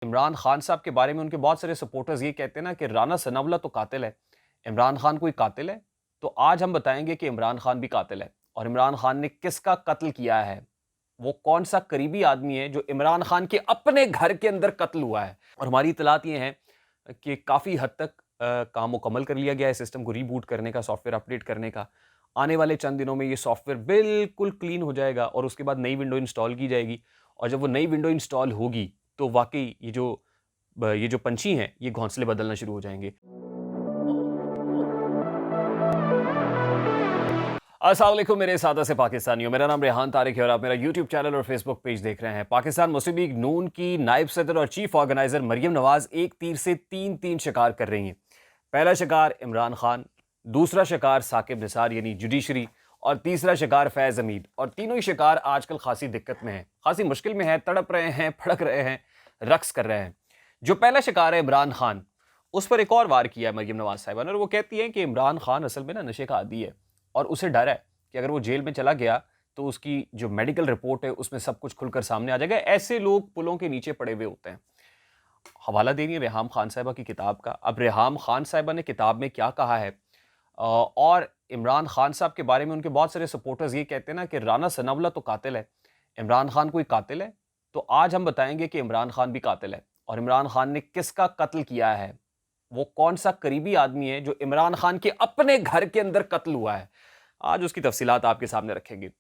इमरान खान साहब के बारे में उनके बहुत सारे सपोर्टर्स ये कहते हैं ना कि राना सनाउल्लाह तो कातिल है, इमरान खान कोई कातिल है? तो आज हम बताएंगे कि इमरान खान भी कातिल है और इमरान खान ने किसका कत्ल किया है। वो कौन सा करीबी आदमी है जो इमरान खान के अपने घर के अंदर कत्ल हुआ है। और हमारी इतलात ये हैं कि काफ़ी हद तक काम मुकम्मल कर लिया गया है सिस्टम को रीबूट करने का, सॉफ्टवेयर अपडेट करने का। आने वाले चंद दिनों में ये सॉफ्टवेयर बिल्कुल क्लीन हो जाएगा और उसके बाद नई विंडो इंस्टॉल की जाएगी। और जब वो नई विंडो इंस्टॉल होगी तो वाक़ई ये जो पंछी हैं, ये घोंसले बदलना शुरू हो जाएँगे। अस्सलाम वालेकुम मेरे सादा से पाकिस्तानियों, मेरा नाम रेहान तारिक है और आप मेरा यूट्यूब चैनल और फेसबुक पेज देख रहे हैं। पाकिस्तान मुस्लिम लीग नून की नायब सदर और चीफ ऑर्गेनाइजर मरियम नवाज एक तीर से तीन शिकार कर रही हैं। पहला शिकार इमरान खान, दूसरा शिकार साकिब निसार यानी जुडिशरी और तीसरा शिकार फैज़ हमीद। और तीनों ही शिकार आजकल खासी दिक्कत में हैं, खासी मुश्किल में हैं, तड़प रहे हैं, फड़क रहे हैं, रक्स कर रहे हैं। जो पहला शिकार है इमरान खान, उस पर एक और वार किया है मरियम नवाज साहिबा ने और वो कहती हैं कि इमरान खान असल में ना नशे का आदी है और उसे डर है कि अगर वो जेल में चला गया तो उसकी जो मेडिकल रिपोर्ट है उसमें सब कुछ खुलकर सामने आ जाएगा। ऐसे लोग पुलों के नीचे पड़े हुए होते हैं। हवाला दे रही है रेहाम खान साहिबा की किताब का। अब रेहाम खान साहिबा ने किताब में क्या कहा है और इमरान खान साहब के बारे में उनके बहुत सारे सपोर्टर्स ये कहते हैं ना कि राना सनाउल्लाह तो कातिल है, इमरान खान कोई कातिल है? तो आज हम बताएंगे कि इमरान खान भी कातिल है और इमरान खान ने किसका कत्ल किया है। वो कौन सा करीबी आदमी है जो इमरान खान के अपने घर के अंदर कत्ल हुआ है। आज उसकी तफसीलात आपके सामने रखेंगे।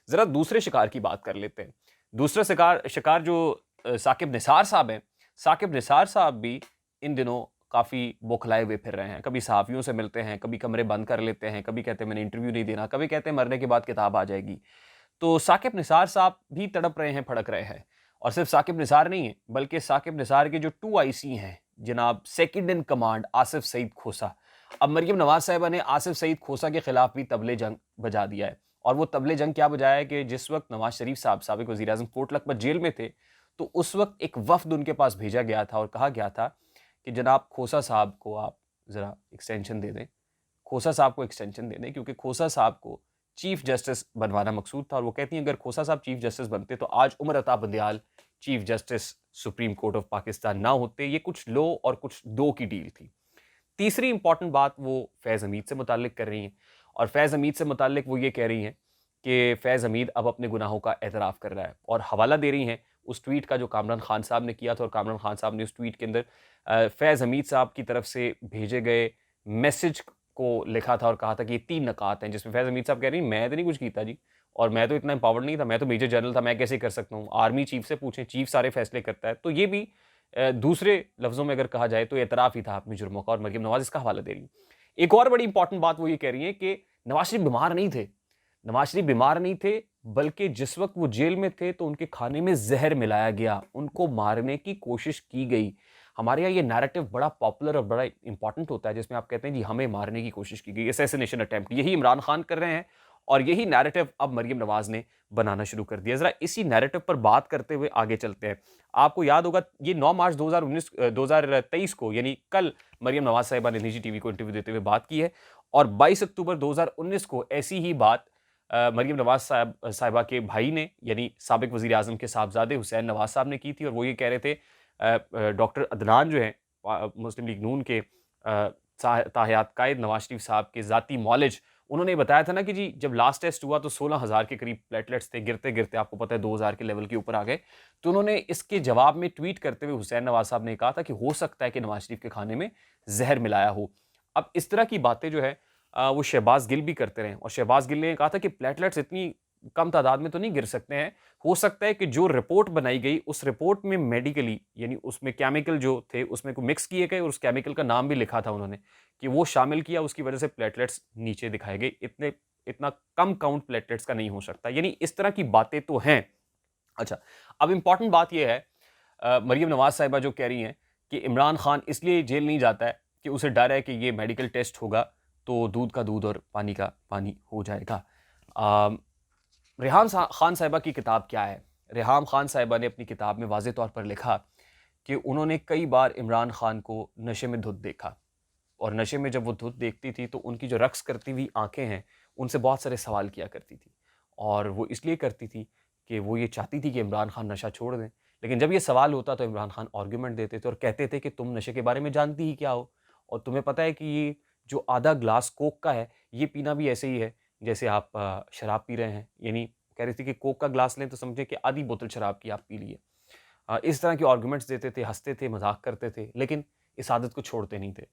जरा दूसरे शिकार की बात कर लेते हैं। दूसरा शिकार शिकार जो साकिब निसार साहब हैं, साकिब निसार साहब भी इन दिनों काफ़ी बौखलाए हुए फिर रहे हैं। कभी सहाफ़ियों से मिलते हैं, कभी कमरे बंद कर लेते हैं, कभी कहते हैं मैंने इंटरव्यू नहीं देना, कभी कहते हैं मरने के बाद किताब आ जाएगी। तो साकिब निसार साहब भी तड़प रहे हैं, फड़क रहे हैं। और सिर्फ साकिब निसार नहीं है, बल्कि साकिब निसार के जो 2 आईसी हैं, जनाब second in command Asif Saeed Khosa. अब मरियम नवाज साहिबा ने आसिफ सईद खोसा के खिलाफ भी तबले जंग बजा दिया है। और वो तबले जंग क्या बजाया है कि जिस वक्त नवाज शरीफ साहब साबिक वज़ीर आज़म कोर्ट लखपत जेल में थे, तो उस वक्त एक वफ्द उनके पास भेजा गया था और कहा गया था कि जनाब खोसा साहब को आप ज़रा एक्सटेंशन दे दें, खोसा साहब को एक्सटेंशन दे दें, क्योंकि खोसा साहब को चीफ जस्टिस बनवाना मकसूद था। और वो कहती हैं अगर खोसा साहब चीफ जस्टिस बनते तो आज Umar Ata Bandial chief justice supreme court of Pakistan ना होते। ये कुछ लो और कुछ दो की डील थी। तीसरी इंपॉर्टेंट बात वो फैज़ हमीद से मुताल्लिक कर रही हैं और फैज़ हमीद से मुताल्लिक वो ये कह रही हैं कि फैज़ हमीद अब अपने गुनाहों का एतराफ़ कर रहा है और हवाला दे रही हैं उस ट्वीट का जो कामरान खान साहब ने किया था। और कामरान खान साहब ने उस ट्वीट के अंदर फैज़ हमीद साहब की तरफ से भेजे गए मैसेज को लिखा था और कहा था कि ये 3 नकात हैं, जिसमें फैज़ हमीद साहब कह रही हैं मैं तो नहीं कुछ कीता जी और मैं तो इतना एम्पावर्ड नहीं था, मैं तो मेजर जनरल था, मैं कैसे कर सकता हूँ, आर्मी चीफ से पूछें, चीफ सारे फैसले करता है। तो ये भी दूसरे लफ्ज़ों में अगर कहा जाए तो एतराफ़ ही था अपने जुर्मों का और मरियम नवाज़ इसका हवाला दे रही हैं। एक और बड़ी इंपॉर्टेंट बात वो ये कह रही हैं कि नवाज शरीफ बीमार नहीं थे, नवाज शरीफ बीमार नहीं थे, बल्कि जिस वक्त वो जेल में थे तो उनके खाने में जहर मिलाया गया, उनको मारने की कोशिश की गई। हमारे यहाँ ये नैरेटिव बड़ा पॉपुलर और बड़ा इंपॉर्टेंट होता है जिसमें आप कहते हैं जी हमें मारने की कोशिश की गई, असैसिनेशन अटेम्प्ट। यही इमरान खान कर रहे हैं और यही नैरेटिव अब मरियम नवाज ने बनाना शुरू कर दिया। जरा इसी नैरेटिव पर बात करते हुए आगे चलते हैं। आपको याद होगा ये 9 मार्च 2023 को यानी कल मरियम नवाज साहिबा ने निजी टीवी को इंटरव्यू देते हुए बात की है और 22 अक्टूबर 2019 को ऐसी ही बात मरियम नवाज साहिबा के भाई ने यानी साबिक वज़ीर आज़म के साहबजादे हुसैन नवाज साहब ने की थी। और वो ये कह रहे थे डॉक्टर अदनान जो हैं मुस्लिम लीग नून के ताहयात कायद नवाज शरीफ साहब के ज़ाती मौलिज, उन्होंने बताया था ना कि जी जब लास्ट टेस्ट हुआ तो 16,000 के करीब प्लेटलेट्स थे, गिरते-गिरते आपको पता है 2,000 के लेवल के ऊपर आ गए। तो उन्होंने इसके जवाब में ट्वीट करते हुए हुसैन नवाज साहब ने कहा था कि हो सकता है कि नवाज शरीफ के खाने में ज़हर मिलाया हो। अब इस तरह की बातें जो है वो शहबाज गिल भी करते रहे और शहबाज गिल ने कहा था कि प्लेटलेट्स इतनी कम तादाद में तो नहीं गिर सकते हैं, हो सकता है कि जो रिपोर्ट बनाई गई उस रिपोर्ट में मेडिकली यानी उसमें केमिकल जो थे उसमें को मिक्स किए गए और उस केमिकल का नाम भी लिखा था उन्होंने कि वो शामिल किया, उसकी वजह से प्लेटलेट्स नीचे दिखाए गए। इतना कम काउंट प्लेटलेट्स का नहीं हो सकता, यानी इस तरह की बातें तो हैं। अच्छा, अब इंपॉर्टेंट बात यह है मरियम नवाज साहिबा जो कह रही हैं कि इमरान खान इसलिए जेल नहीं जाता है कि उसे डर है कि ये मेडिकल टेस्ट होगा तो दूध का दूध और पानी का पानी हो जाएगा। खान साहिबा की किताब क्या है? रेहाम खान साहिबा ने अपनी किताब में वाज़ेह तौर पर लिखा कि उन्होंने कई बार इमरान खान को नशे में धुत देखा और नशे में जब वो धुत देखती थी तो उनकी जो रक्स करती हुई आंखें हैं उनसे बहुत सारे सवाल किया करती थी और वो इसलिए करती थी कि वो ये चाहती थी कि इमरान खान नशा छोड़ दें, लेकिन जब ये सवाल होता तो इमरान खान आर्ग्यूमेंट देते थे और कहते थे कि तुम नशे के बारे में जानती ही क्या हो, और तुम्हें पता है कि ये जो आधा ग्लास कोक का है, ये पीना भी ऐसे ही है जैसे आप शराब पी रहे हैं। यानी कह रही थी कि कोक का ग्लास लें तो समझे कि आधी बोतल शराब की आप पी लिए। इस तरह के आर्गुमेंट्स देते थे, हँसते थे, मज़ाक करते थे, लेकिन इस आदत को छोड़ते नहीं थे।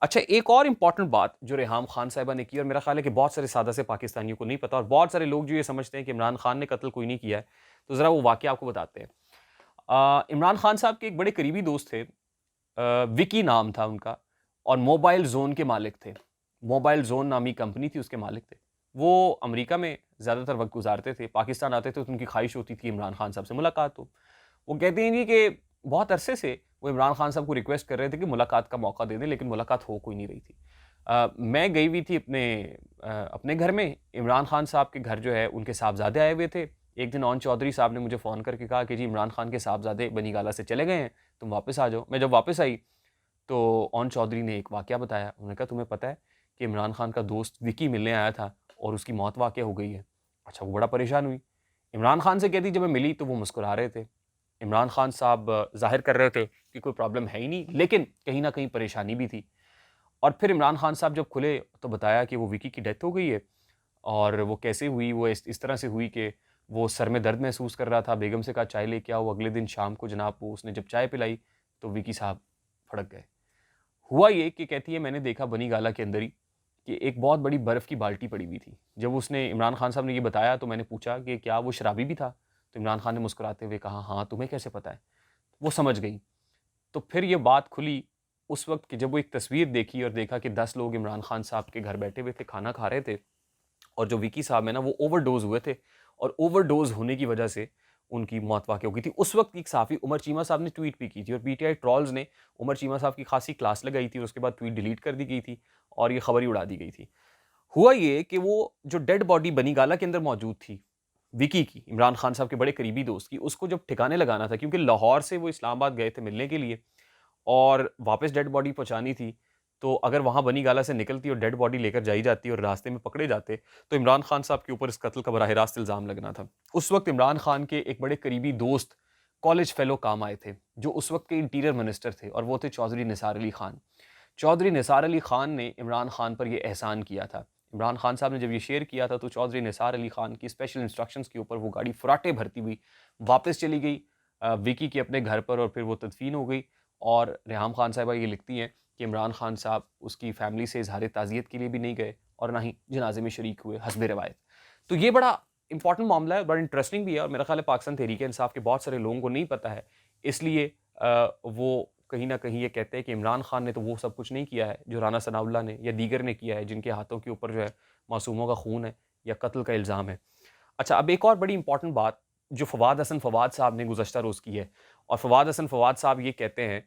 अच्छा, एक और इम्पॉर्टेंट बात जो रेहाम खान साहिबा ने की, और मेरा ख़्याल है कि बहुत सारे सादा से पाकिस्तानियों को नहीं पता, और बहुत सारे लोग जो ये समझते हैं कि इमरान खान ने कत्ल कोई नहीं किया है, तो ज़रा वो वाक़या आपको बताते हैं। इमरान खान साहब के एक बड़े करीबी दोस्त थे, विकी नाम था उनका, और मोबाइल ज़ोन के मालिक थे। मोबाइल ज़ोन नामी कंपनी थी, उसके मालिक थे। वो अमेरिका में ज़्यादातर वक़्त गुज़ारते थे, पाकिस्तान आते थे तो उनकी ख़्वाहिश होती थी इमरान खान साहब से मुलाकात हो। वो कहते हैं जी कि बहुत अरसे से वो इमरान खान साहब को रिक्वेस्ट कर रहे थे कि मुलाकात का मौका दे दें, लेकिन मुलाकात हो कोई नहीं रही थी। मैं गई हुई थी अपने घर में, इमरान खान साहब के घर जो है उनके साहबज़ादे आए हुए थे। एक दिन ओन चौधरी साहब ने मुझे फ़ोन करके कहा कि जी इमरान खान के साहबज़ादे बनीगाला से चले गए हैं, तुम वापस आ जाओ। मैं जब वापस आई तो ओन चौधरी ने एक वाक़या बताया। उन्होंने कहा तुम्हें पता है कि इमरान खान का दोस्त विकी मिलने आया था और उसकी मौत वाक़या हो गई है। अच्छा, वो बड़ा परेशान हुई। इमरान खान से कहती जब मैं मिली तो वो मुस्कुरा रहे थे। इमरान खान साहब ज़ाहिर कर रहे थे कि कोई प्रॉब्लम है ही नहीं, लेकिन कहीं न कहीं परेशानी भी थी। और फिर इमरान खान साहब जब खुले तो बताया कि वो विकी की डेथ हो गई है, और वो कैसे हुई, वो इस तरह से हुई कि वो सर में दर्द महसूस कर रहा था, बेगम से कहा चाय लेके आओ। अगले दिन शाम को जनाब वो उसने जब चाय पिलाई तो विकी साहब फड़क गए। हुआ ये कि कहती है मैंने देखा बनी गाला के अंदर ही कि एक बहुत बड़ी बर्फ़ की बाल्टी पड़ी हुई थी। जब उसने इमरान खान साहब ने ये बताया तो मैंने पूछा कि क्या वो शराबी भी था? तो इमरान खान ने मुस्कुराते हुए कहा, हाँ, तुम्हें कैसे पता है? वो समझ गई। तो फिर ये बात खुली उस वक़्त कि जब वो एक तस्वीर देखी और देखा कि 10 लोग इमरान खान साहब के घर बैठे हुए थे, खाना खा रहे थे, और जो विकी साहब है ना वो ओवरडोज़ हुए थे, और ओवरडोज़ होने की वजह से उनकी मौत वाक़ई हो गई थी। उस वक़्त एक सहाफ़ी उमर चीमा साहब ने ट्वीट भी की थी, और पीटीआई ट्रोल्स ने उमर चीमा साहब की ख़ासी क्लास लगाई थी, और उसके बाद ट्वीट डिलीट कर दी गई थी और ये ख़बर ही उड़ा दी गई थी। हुआ ये कि वो जो डेड बॉडी बनीगाला के अंदर मौजूद थी, विकी की, इमरान खान साहब के बड़े करीबी दोस्त की, उसको जब ठिकाने लगाना था, क्योंकि लाहौर से वो इस्लामाबाद गए थे मिलने के लिए और वापस डेड बॉडी पहुँचानी थी, तो अगर वहाँ बनीगाला से निकलती और डेड बॉडी लेकर जाई जाती और रास्ते में पकड़े जाते, तो इमरान खान साहब के ऊपर इस कत्ल का बराह रास्त इल्ज़ाम लगना था। उस वक़्त इमरान खान के एक बड़े करीबी दोस्त, कॉलेज फेलो काम आए थे, जो उस वक़्त के इंटीरियर मिनिस्टर थे, और वो थे चौधरी निसार अली खान। चौधरी निसार अली खान ने इमरान खान पर ये एहसान किया था। इमरान खान साहब ने जब ये शेयर किया था तो चौधरी निसार अली खान की स्पेशल इंस्ट्रक्शंस के ऊपर वो गाड़ी फुराटे भरती हुई वापस चली गई विकी के अपने घर पर, और फिर वो तदफीन हो गई। और रेहाम खान साहिबा ये लिखती हैं कि इमरान खान साहब उसकी फैमिली से इजहार ताज़ियत के लिए भी नहीं गए और ना ही जनाजे में शरीक हुए हस्ब रवायत। तो ये बड़ा इंपॉर्टेंट मामला है, बड़ा इंटरेस्टिंग भी है, और मेरा ख्याल है पाकिस्तान तहरीक इंसाफ के बहुत सारे लोगों को नहीं पता है, इसलिए वो कहीं न कहीं ये कहते हैं कि इमरान खान ने तो वो सब कुछ नहीं किया है जो राना सनाउल्लाह ने या दीगर ने किया है, जिनके हाथों के ऊपर जो है मासूमों का खून है या कत्ल का इल्ज़ाम है। अच्छा, अब एक और बड़ी इंपॉर्टेंट बात जो फवाद हसन फवाद साहब ने गुज़श्ता रोज़ की है, और फवाद हसन फवाद साहब ये कहते हैं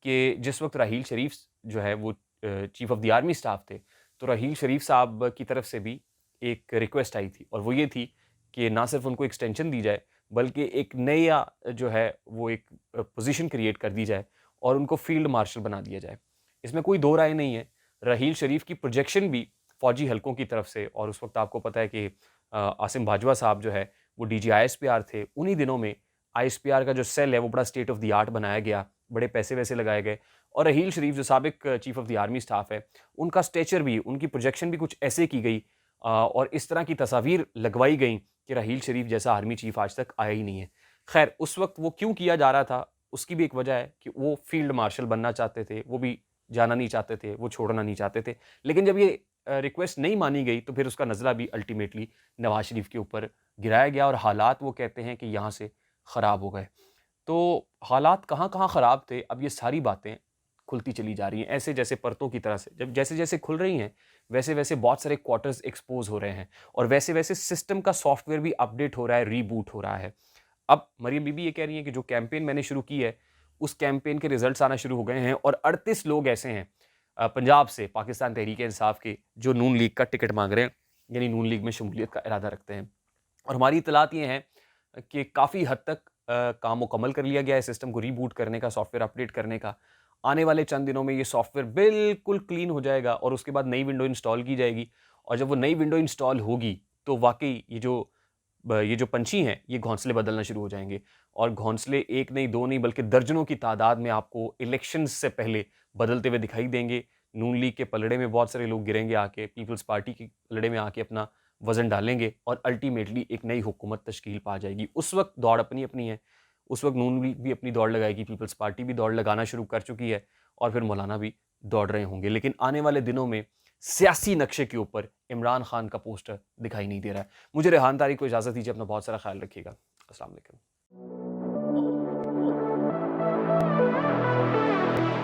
कि जिस वक़्त राहील शरीफ जो है वो chief of the army staff थे, तो राहील शरीफ साहब की तरफ से भी एक रिक्वेस्ट आई थी, और वो ये थी कि ना सिर्फ़ उनको एक्सटेंशन दी जाए, बल्कि एक नया जो है वो एक पोज़ीशन क्रिएट कर दी जाए और उनको फ़ील्ड मार्शल बना दिया जाए। इसमें कोई दो राय नहीं है। राहील शरीफ की प्रोजेक्शन भी फ़ौजी हलकों की तरफ से, और उस वक़्त आपको पता है कि आसिम बाजवा साहब जो है वो डीजी आईएसपीआर थे। उन्हीं दिनों में आईएसपीआर का जो सेल है वो बड़ा स्टेट ऑफ़ द आर्ट बनाया गया, बड़े पैसे-वैसे लगाए गए, और राहील शरीफ जो साबिक chief of the army staff है, उनका स्टेचर भी, उनकी प्रोजेक्शन भी कुछ ऐसे की गई, और इस तरह की तस्वीर लगवाई गई कि राहील शरीफ जैसा आर्मी चीफ़ आज तक आया ही नहीं है। ख़ैर, उस वक़्त वो क्यों किया जा रहा था, उसकी भी एक वजह है कि वो फ़ील्ड मार्शल बनना चाहते थे, वो भी जाना नहीं चाहते थे, वो छोड़ना नहीं चाहते थे। लेकिन जब ये रिक्वेस्ट नहीं मानी गई तो फिर उसका नज़ला भी अल्टीमेटली नवाज़ शरीफ के ऊपर गिराया गया, और हालात वो कहते हैं कि यहाँ से ख़राब हो गए। तो हालात कहाँ-कहाँ ख़राब थे, अब ये सारी बातें खुलती चली जा रही हैं, ऐसे जैसे परतों की तरह से। जब जैसे-जैसे खुल रही हैं, वैसे-वैसे बहुत सारे क्वार्टर्स एक्सपोज़ हो रहे हैं, और वैसे-वैसे सिस्टम का सॉफ्टवेयर भी अपडेट हो रहा है, रीबूट हो रहा है। अब मरियम बीबी ये कह रही हैं कि जो कैंपेन मैंने शुरू की है, उस कैंपेन के रिज़ल्ट्स आना शुरू हो गए हैं, और 38 लोग ऐसे हैं पंजाब से पाकिस्तान तहरीक-ए-इंसाफ के, जो नून लीग का टिकट माँग रहे हैं, यानी नून लीग में शमूलियत का इरादा रखते हैं। और हमारी इत्तलात ये हैं कि काफ़ी हद तक काम मुकम्मल कर लिया गया है सिस्टम को रीबूट करने का, सॉफ्टवेयर अपडेट करने का। आने वाले चंद दिनों में ये सॉफ्टवेयर बिल्कुल क्लीन हो जाएगा, और उसके बाद नई विंडो इंस्टॉल की जाएगी, और जब वो नई विंडो इंस्टॉल होगी, तो वाक़ई ये जो ये जो पंछी हैं ये घोंसले बदलना शुरू हो जाएंगे और घोंसले एक नहीं दो नहीं बल्कि दर्जनों की तादाद में आपको इलेक्शंस से पहले बदलते हुए दिखाई देंगे। नून लीग के पलड़े में बहुत सारे लोग गिरेंगे आके, पीपल्स पार्टी के पलड़े में आके अपना वजन डालेंगे और अल्टीमेटली एक नई हुकूमत तश्कील पा जाएगी। उस वक्त दौड़ अपनी अपनी है, उस वक्त नून लीग भी अपनी दौड़ लगाएगी, पीपल्स पार्टी भी दौड़ लगाना शुरू कर चुकी है और फिर मौलाना भी दौड़ रहे होंगे। लेकिन आने वाले दिनों में सियासी नक्शे के ऊपर इमरान खान का पोस्टर दिखाई नहीं दे रहा है। मुझे रेहान तारिक को इजाज़त दीजिए, अपना बहुत सारा ख्याल रखिएगा। अस्सलाम वालेकुम।